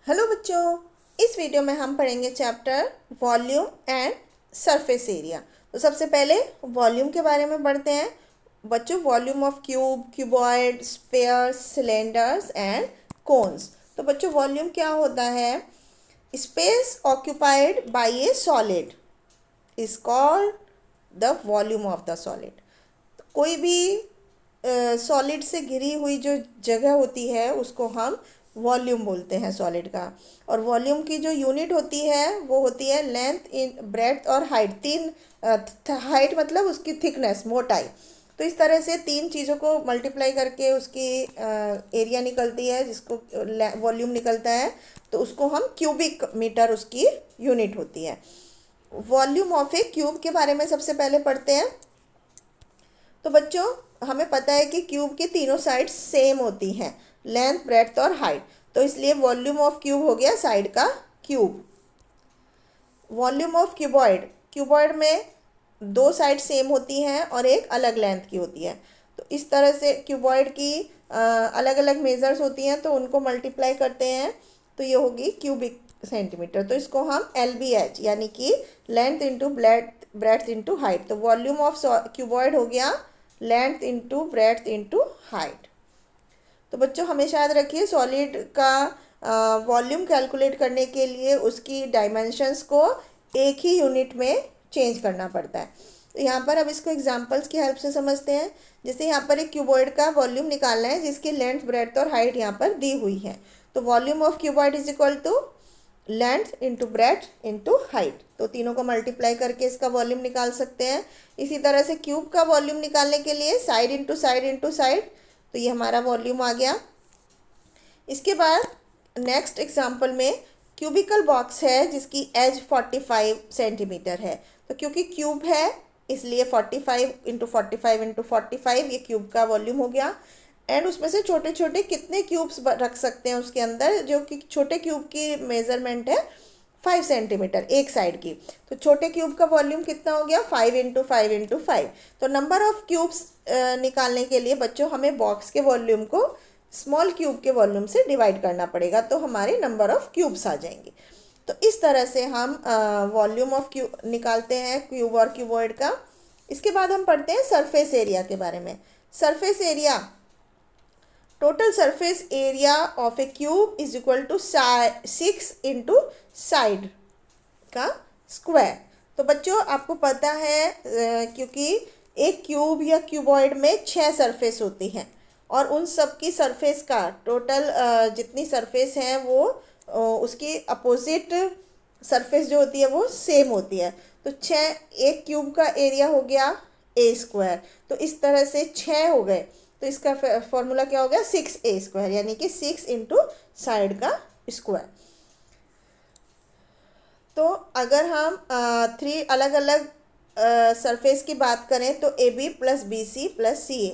Hello बच्चों, इस video में हम पढ़ेंगे chapter volume and surface area. तो सबसे पहले वॉल्यूम के बारे में पढ़ते हैं। बच्चों, volume of cube, cuboid, spheres, cylinders and cones. तो बच्चों, वॉल्यूम क्या होता है? Space occupied by a solid is called the volume of the solid. कोई भी सॉलिड से घिरी हुई जो जगह होती है उसको हम वॉल्यूम बोलते हैं सॉलिड का। और वॉल्यूम की जो यूनिट होती है वो होती है लेंथ इन ब्रेड्थ और हाइट। तीन हाइट मतलब उसकी थिकनेस, मोटाई। तो इस तरह से तीन चीज़ों को मल्टीप्लाई करके उसकी एरिया निकलती है, जिसको वॉल्यूम निकलता है। तो उसको हम क्यूबिक मीटर उसकी यूनिट होती है। वॉल्यूम ऑफ ए क्यूब के बारे में सबसे पहले पढ़ते हैं। तो बच्चों, हमें पता है कि क्यूब की तीनों साइड्स सेम होती हैं, लेंथ, ब्रेड्थ और हाइट। तो इसलिए वॉल्यूम ऑफ क्यूब हो गया साइड का cube. Volume of cuboid, cuboid में दो साइड सेम होती हैं और एक अलग लेंथ की होती है। तो इस तरह से क्यूबॉइड की अलग अलग मेजर्स होती हैं, तो उनको मल्टीप्लाई करते हैं तो ये होगी क्यूबिक सेंटीमीटर। तो इसको हम LBH यानी कि length into breadth into height. तो वॉल्यूम ऑफ क्यूबॉइड हो गया length into breadth into height. तो बच्चों, हमेशा याद रखिए सॉलिड का वॉल्यूम कैलकुलेट करने के लिए उसकी डायमेंशंस को एक ही यूनिट में चेंज करना पड़ता है। तो यहाँ पर अब इसको एग्जांपल्स की हेल्प से समझते हैं। जैसे यहाँ पर एक क्यूबॉइड का वॉल्यूम निकालना है जिसकी लेंथ, ब्रेड्थ और हाइट यहाँ पर दी हुई है। तो volume of cuboid is equal to length into breadth into height. तो तीनों को मल्टीप्लाई करके इसका वॉल्यूम निकाल सकते हैं। इसी तरह से क्यूब का वॉल्यूम निकालने के लिए side into side into side. तो ये हमारा वॉल्यूम आ गया। इसके बाद नेक्स्ट एग्जांपल में क्यूबिकल बॉक्स है जिसकी एज 45 सेंटीमीटर है। तो क्योंकि क्यूब है इसलिए 45 इंटू 45 इंटू 45 ये क्यूब का वॉल्यूम हो गया। एंड उसमें से छोटे छोटे कितने क्यूब्स रख सकते हैं उसके अंदर, जो कि छोटे क्यूब की मेजरमेंट है 5 सेंटीमीटर एक साइड की। तो छोटे क्यूब का वॉल्यूम कितना हो गया? 5 इंटू 5 इंटू 5। तो नंबर ऑफ क्यूब्स निकालने के लिए बच्चों हमें बॉक्स के वॉल्यूम को स्मॉल क्यूब के वॉल्यूम से डिवाइड करना पड़ेगा, तो हमारे नंबर ऑफ क्यूब्स आ जाएंगे। तो इस तरह से हम वॉल्यूम ऑफ क्यूब निकालते हैं क्यूब और क्यूबॉइड का। इसके बाद हम पढ़ते हैं सरफेस एरिया के बारे में। Surface area, total surface area of a cube is equal to 6 into side का स्क्वायर। तो बच्चों, आपको पता है क्योंकि एक क्यूब या क्यूबॉइड में 6 सरफेस होती हैं और उन सब की सरफेस का टोटल जितनी सरफेस है वो उसकी अपोजिट सरफेस जो होती है वो सेम होती है। तो 6, एक क्यूब का एरिया हो गया A²। तो इस तरह से 6 हो गए। तो इसका फॉर्मूला क्या हो गया? 6A² यानी कि 6 इंटू साइड का स्क्वायर। तो अगर हम 3 अलग अलग सरफेस की बात करें तो AB plus BC plus CA,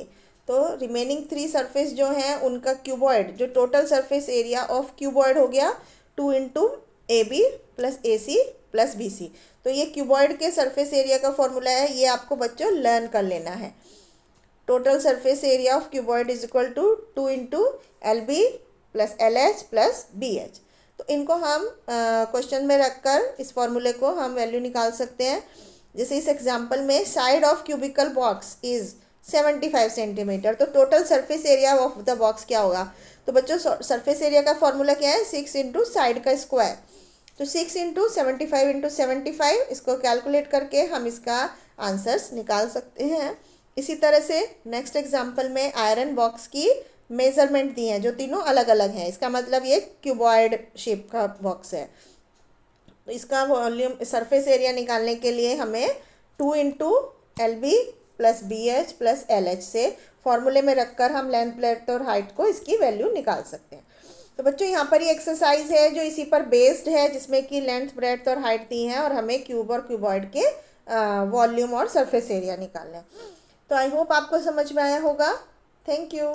तो रिमेनिंग 3 सरफेस जो हैं उनका क्यूबॉइड, जो total surface area of cuboid हो गया 2 into AB plus AC plus BC। तो ये क्यूबॉइड के सरफेस एरिया का फॉर्मूला है, ये आपको बच्चों लर्न कर लेना है। Total surface area of cuboid is equal to 2 into LB plus LH plus BH। तो इनको हम क्वेश्चन में रखकर इस फॉर्मूले को हम वैल्यू निकाल सकते हैं। जैसे इस एग्जांपल में side of cubical box is 75 centimetre, तो total surface area of the box क्या होगा? तो बच्चों, सरफेस एरिया का फॉर्मूला क्या है? 6 इंटू साइड का स्क्वायर। तो 6 इंटू 75 इंटू 75, इसको कैलकुलेट करके हम इसका आंसर्स निकाल सकते हैं। इसी तरह से नेक्स्ट एग्जांपल में आयरन बॉक्स की मेजरमेंट दी है जो तीनों अलग अलग हैं। इसका मतलब ये क्यूबॉइड शेप का बॉक्स है। तो इसका वॉल्यूम, सरफेस एरिया निकालने के लिए हमें 2 into LB plus BH plus LH से फॉर्मूले में रखकर हम लेंथ, ब्रेड्थ और हाइट को इसकी वैल्यू निकाल सकते हैं। तो बच्चों, यहाँ पर ये एक्सरसाइज है जो इसी पर बेस्ड है, जिसमें कि लेंथ, ब्रेड्थ और हाइट दी है और हमें क्यूब और क्यूबॉइड के वॉल्यूम और सरफेस एरिया निकालना है। तो आई होप आपको समझ में आया होगा। Thank you.